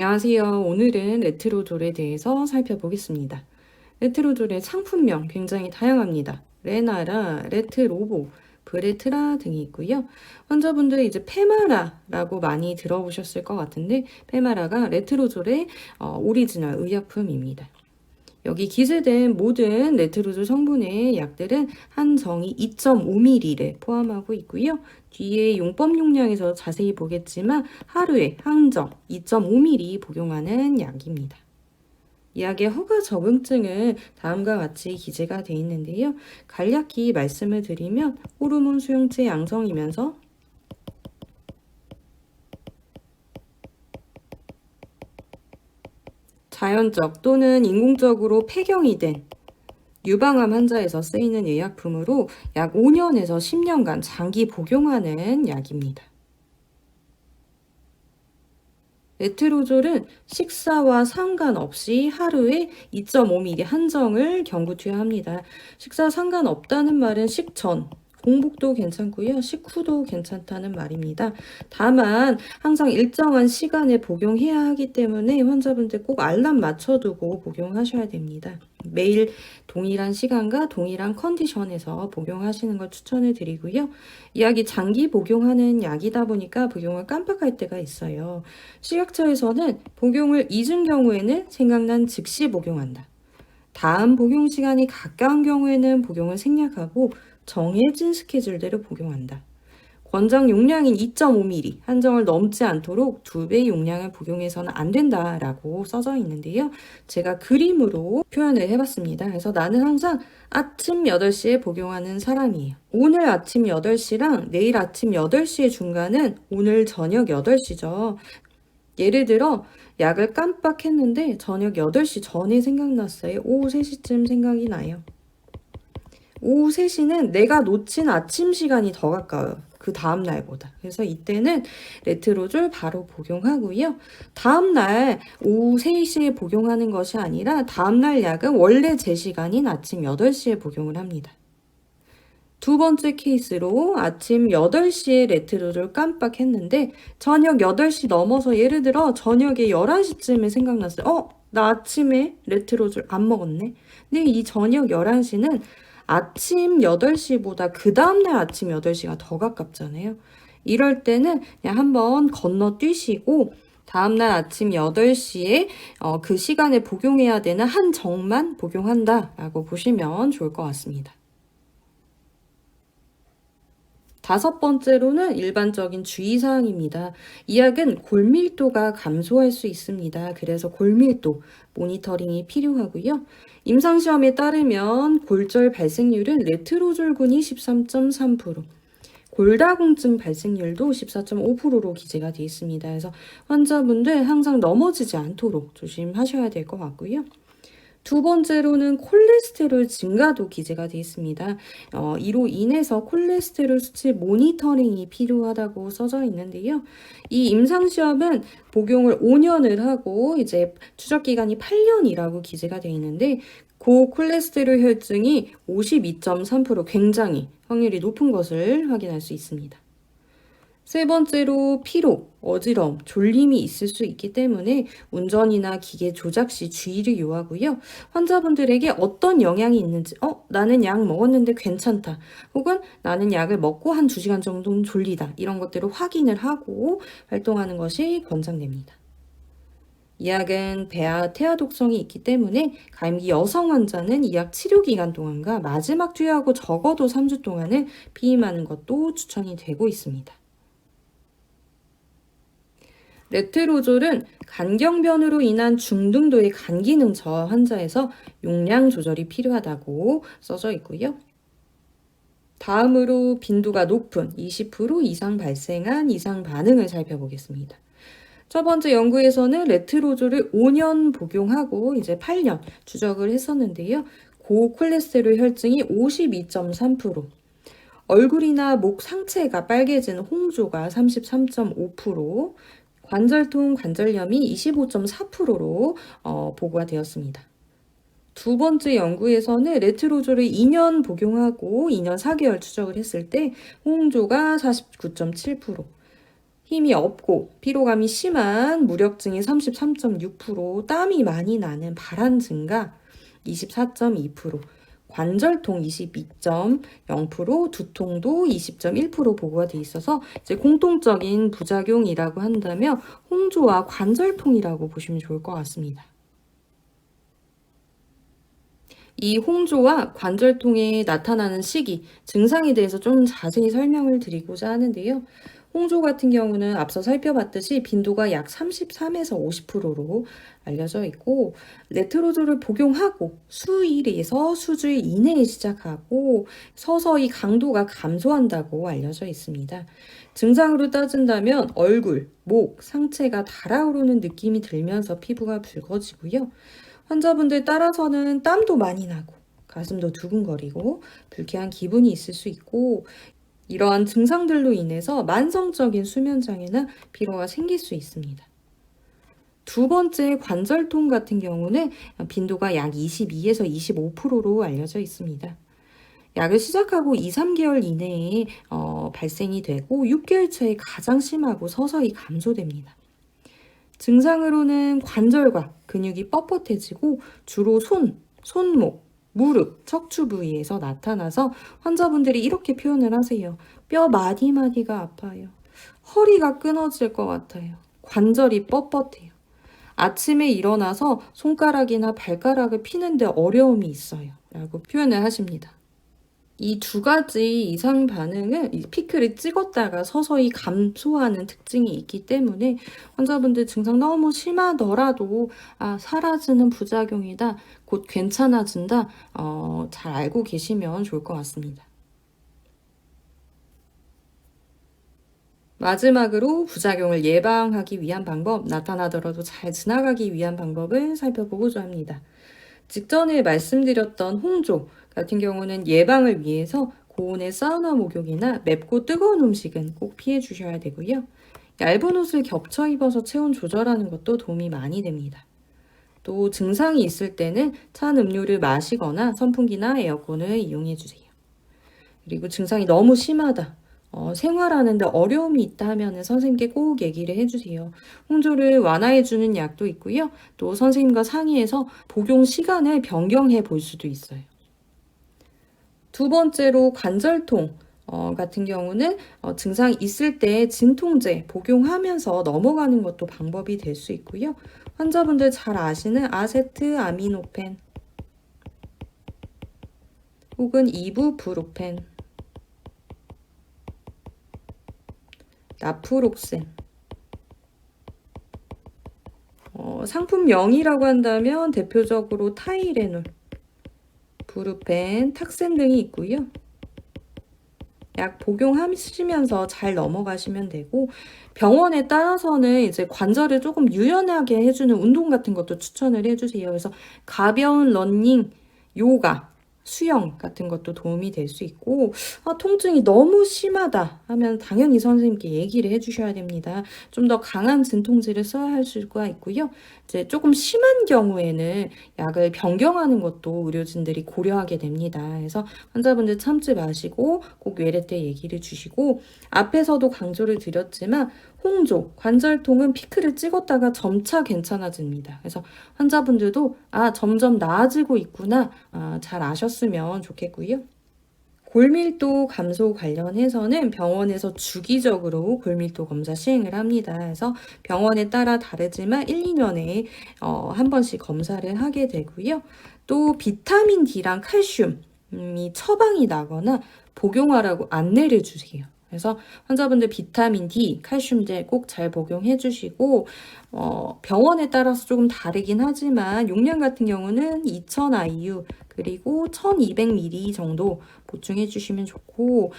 안녕하세요. 오늘은 레트로졸에 대해서 살펴보겠습니다. 레트로졸의 상품명 굉장히 다양합니다. 레나라, 레트로보, 브레트라 등이 있고요. 환자분들이 이제 페마라라고 많이 들어보셨을 것 같은데 페마라가 레트로졸의 오리지널 의약품입니다. 여기 기재된 모든 레트로졸 성분의 약들은 한 정이 2.5ml를 포함하고 있고요. 뒤에 용법 용량에서 자세히 보겠지만 하루에 한 정 2.5ml 복용하는 약입니다. 이 약의 허가 적응증은 다음과 같이 기재가 되어 있는데요. 간략히 말씀을 드리면 호르몬 수용체 양성이면서 자연적 또는 인공적으로 폐경이 된 유방암 환자에서 쓰이는 의약품으로 약 5년에서 10년간 장기 복용하는 약입니다. 레트로졸은 식사와 상관없이 하루에 2.5ml 한정을 경구 투여합니다. 식사 상관없다는 말은 식전, 공복도 괜찮고요. 식후도 괜찮다는 말입니다. 다만 항상 일정한 시간에 복용해야 하기 때문에 환자분들 꼭 알람 맞춰두고 복용하셔야 됩니다. 매일 동일한 시간과 동일한 컨디션에서 복용하시는 걸 추천을 드리고요. 이 약이 장기 복용하는 약이다 보니까 복용을 깜빡할 때가 있어요. 식약처에서는 복용을 잊은 경우에는 생각난 즉시 복용한다. 다음 복용 시간이 가까운 경우에는 복용을 생략하고 정해진 스케줄대로 복용한다. 권장 용량인 2.5ml 한정을 넘지 않도록 2배 용량을 복용해서는 안 된다라고 써져 있는데요. 제가 그림으로 표현을 해봤습니다. 그래서 나는 항상 아침 8시에 복용하는 사람이에요. 오늘 아침 8시랑 내일 아침 8시의 중간은 오늘 저녁 8시죠. 예를 들어 약을 깜빡했는데 저녁 8시 전에 생각났어요. 오후 3시쯤 생각이 나요. 오후 3시는 내가 놓친 아침 시간이 더 가까워요. 그 다음 날보다. 그래서 이때는 레트로졸 바로 복용하고요. 다음 날 오후 3시에 복용하는 것이 아니라 다음 날 약은 원래 제 시간인 아침 8시에 복용을 합니다. 두 번째 케이스로 아침 8시에 레트로졸 깜빡했는데 저녁 8시 넘어서 예를 들어 저녁에 11시쯤에 생각났어요. 나 아침에 레트로졸 안 먹었네. 근데 이 저녁 11시는 아침 8시보다 그 다음날 아침 8시가 더 가깝잖아요. 이럴 때는 그냥 한번 건너뛰시고 다음날 아침 8시에 그 시간에 복용해야 되는 한 정만 복용한다라고 보시면 좋을 것 같습니다. 다섯 번째로는 일반적인 주의사항입니다. 이 약은 골밀도가 감소할 수 있습니다. 그래서 골밀도 모니터링이 필요하고요. 임상시험에 따르면 골절 발생률은 레트로졸군이 13.3%, 골다공증 발생률도 14.5%로 기재가 되어 있습니다. 그래서 환자분들 항상 넘어지지 않도록 조심하셔야 될 것 같고요. 두 번째로는 콜레스테롤 증가도 기재가 되어 있습니다. 이로 인해서 콜레스테롤 수치 모니터링이 필요하다고 써져 있는데요. 이 임상시험은 복용을 5년을 하고 이제 추적기간이 8년이라고 기재가 되어 있는데 고콜레스테롤 혈증이 52.3% 굉장히 확률이 높은 것을 확인할 수 있습니다. 세 번째로 피로, 어지러움, 졸림이 있을 수 있기 때문에 운전이나 기계 조작 시 주의를 요하고요. 환자분들에게 어떤 영향이 있는지, 나는 약 먹었는데 괜찮다. 혹은 나는 약을 먹고 한 2시간 정도는 졸리다. 이런 것들을 확인을 하고 활동하는 것이 권장됩니다. 이 약은 배아 태아 독성이 있기 때문에 감기 여성 환자는 이 약 치료 기간 동안과 마지막 투여하고 적어도 3주 동안은 피임하는 것도 추천이 되고 있습니다. 레트로졸은 간경변으로 인한 중등도의 간 기능 저하 환자에서 용량 조절이 필요하다고 써져 있고요. 다음으로 빈도가 높은 20% 이상 발생한 이상 반응을 살펴보겠습니다. 첫 번째 연구에서는 레트로졸을 5년 복용하고 이제 8년 추적을 했었는데요. 고콜레스테롤 혈증이 52.3%, 얼굴이나 목 상체가 빨개진 홍조가 33.5%, 관절통, 관절염이 25.4%로 보고가 되었습니다. 두 번째 연구에서는 레트로졸을 2년 복용하고 2년 4개월 추적을 했을 때 홍조가 49.7%, 힘이 없고 피로감이 심한 무력증이 33.6%, 땀이 많이 나는 발한 증가 24.2%, 관절통 22.0%, 두통도 20.1% 보고가 돼 있어서 이제 공통적인 부작용이라고 한다면 홍조와 관절통이라고 보시면 좋을 것 같습니다. 이 홍조와 관절통에 나타나는 시기, 증상에 대해서 좀 자세히 설명을 드리고자 하는데요. 홍조 같은 경우는 앞서 살펴봤듯이 빈도가 약 33에서 50%로 알려져 있고, 레트로조를 복용하고 수일에서 수주일 이내에 시작하고 서서히 강도가 감소한다고 알려져 있습니다. 증상으로 따진다면 얼굴, 목, 상체가 달아오르는 느낌이 들면서 피부가 붉어지고요. 환자분들 따라서는 땀도 많이 나고 가슴도 두근거리고 불쾌한 기분이 있을 수 있고, 이러한 증상들로 인해서 만성적인 수면장애나 피로가 생길 수 있습니다. 두 번째 관절통 같은 경우는 빈도가 약 22에서 25%로 알려져 있습니다. 약을 시작하고 2, 3개월 이내에 발생이 되고 6개월 차에 가장 심하고 서서히 감소됩니다. 증상으로는 관절과 근육이 뻣뻣해지고 주로 손, 손목, 무릎, 척추 부위에서 나타나서 환자분들이 이렇게 표현을 하세요. 뼈 마디마디가 아파요. 허리가 끊어질 것 같아요. 관절이 뻣뻣해요. 아침에 일어나서 손가락이나 발가락을 피는데 어려움이 있어요. 라고 표현을 하십니다. 이 두 가지 이상 반응은 피크를 찍었다가 서서히 감소하는 특징이 있기 때문에 환자분들 증상 너무 심하더라도 사라지는 부작용이다, 곧 괜찮아진다, 잘 알고 계시면 좋을 것 같습니다. 마지막으로 부작용을 예방하기 위한 방법, 나타나더라도 잘 지나가기 위한 방법을 살펴보고자 합니다. 직전에 말씀드렸던 홍조 같은 경우는 예방을 위해서 고온의 사우나 목욕이나 맵고 뜨거운 음식은 꼭 피해 주셔야 되고요. 얇은 옷을 겹쳐 입어서 체온 조절하는 것도 도움이 많이 됩니다. 또 증상이 있을 때는 찬 음료를 마시거나 선풍기나 에어컨을 이용해 주세요. 그리고 증상이 너무 심하다, 생활하는데 어려움이 있다 하면 선생님께 꼭 얘기를 해주세요. 홍조를 완화해주는 약도 있고요. 또 선생님과 상의해서 복용 시간을 변경해 볼 수도 있어요. 두 번째로 관절통 같은 경우는 증상이 있을 때 진통제 복용하면서 넘어가는 것도 방법이 될 수 있고요. 환자분들 잘 아시는 아세트아미노펜 혹은 이부프로펜, 나프록센, 상품명이라고 한다면 대표적으로 타이레놀, 브루펜, 탁센 등이 있고요. 약 복용하시면서 잘 넘어가시면 되고, 병원에 따라서는 이제 관절을 조금 유연하게 해주는 운동 같은 것도 추천을 해주세요. 그래서 가벼운 러닝, 요가, 수영 같은 것도 도움이 될 수 있고, 통증이 너무 심하다 하면 당연히 선생님께 얘기를 해주셔야 됩니다. 좀 더 강한 진통제를 써야 할 수가 있고요. 이제 조금 심한 경우에는 약을 변경하는 것도 의료진들이 고려하게 됩니다. 그래서 환자분들 참지 마시고 꼭 외래 때 얘기를 주시고, 앞에서도 강조를 드렸지만 홍조, 관절통은 피크를 찍었다가 점차 괜찮아집니다. 그래서 환자분들도 점점 나아지고 있구나, 잘 아셨으면 좋겠고요. 골밀도 감소 관련해서는 병원에서 주기적으로 골밀도 검사 시행을 합니다. 그래서 병원에 따라 다르지만 1, 2년에 한 번씩 검사를 하게 되고요. 또 비타민 D랑 칼슘이 처방이 나거나 복용하라고 안내를 주세요. 그래서 환자분들 비타민 D, 칼슘제 꼭 잘 복용해 주시고, 병원에 따라서 조금 다르긴 하지만 용량 같은 경우는 2000 IU 그리고 1200ml 정도 보충해 주시면 좋고,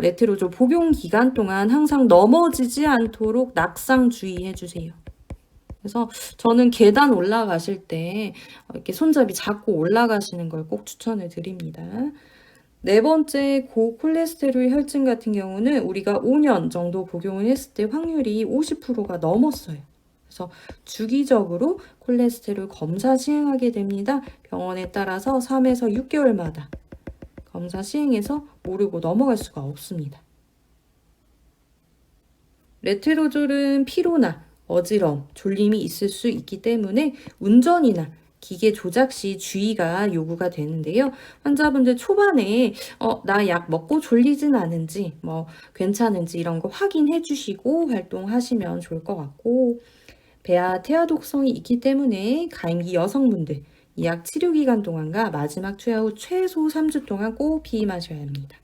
레트로조 복용 기간 동안 항상 넘어지지 않도록 낙상 주의해 주세요. 그래서 저는 계단 올라가실 때 이렇게 손잡이 잡고 올라가시는 걸 꼭 추천을 드립니다. 네 번째, 고콜레스테롤 혈증 같은 경우는 우리가 5년 정도 복용을 했을 때 확률이 50%가 넘었어요. 그래서 주기적으로 콜레스테롤 검사 시행하게 됩니다. 병원에 따라서 3에서 6개월마다 검사 시행해서 모르고 넘어갈 수가 없습니다. 레트로졸은 피로나 어지러움, 졸림이 있을 수 있기 때문에 운전이나 기계 조작 시 주의가 요구가 되는데요. 환자분들 초반에 나 약 먹고 졸리진 않은지, 괜찮은지 이런 거 확인해 주시고 활동하시면 좋을 것 같고, 배아 태아 독성이 있기 때문에 가임기 여성분들 이 약 치료 기간 동안과 마지막 투여 후 최소 3주 동안 꼭 피임하셔야 합니다.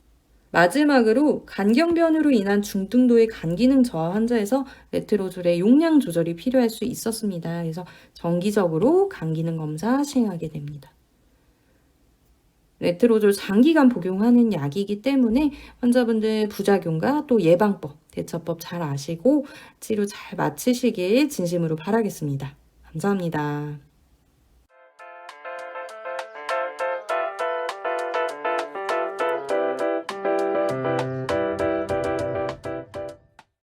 마지막으로 간경변으로 인한 중등도의 간 기능 저하 환자에서 레트로졸의 용량 조절이 필요할 수 있었습니다. 그래서 정기적으로 간 기능 검사 시행하게 됩니다. 레트로졸 장기간 복용하는 약이기 때문에 환자분들 부작용과 또 예방법, 대처법 잘 아시고 치료 잘 마치시길 진심으로 바라겠습니다. 감사합니다.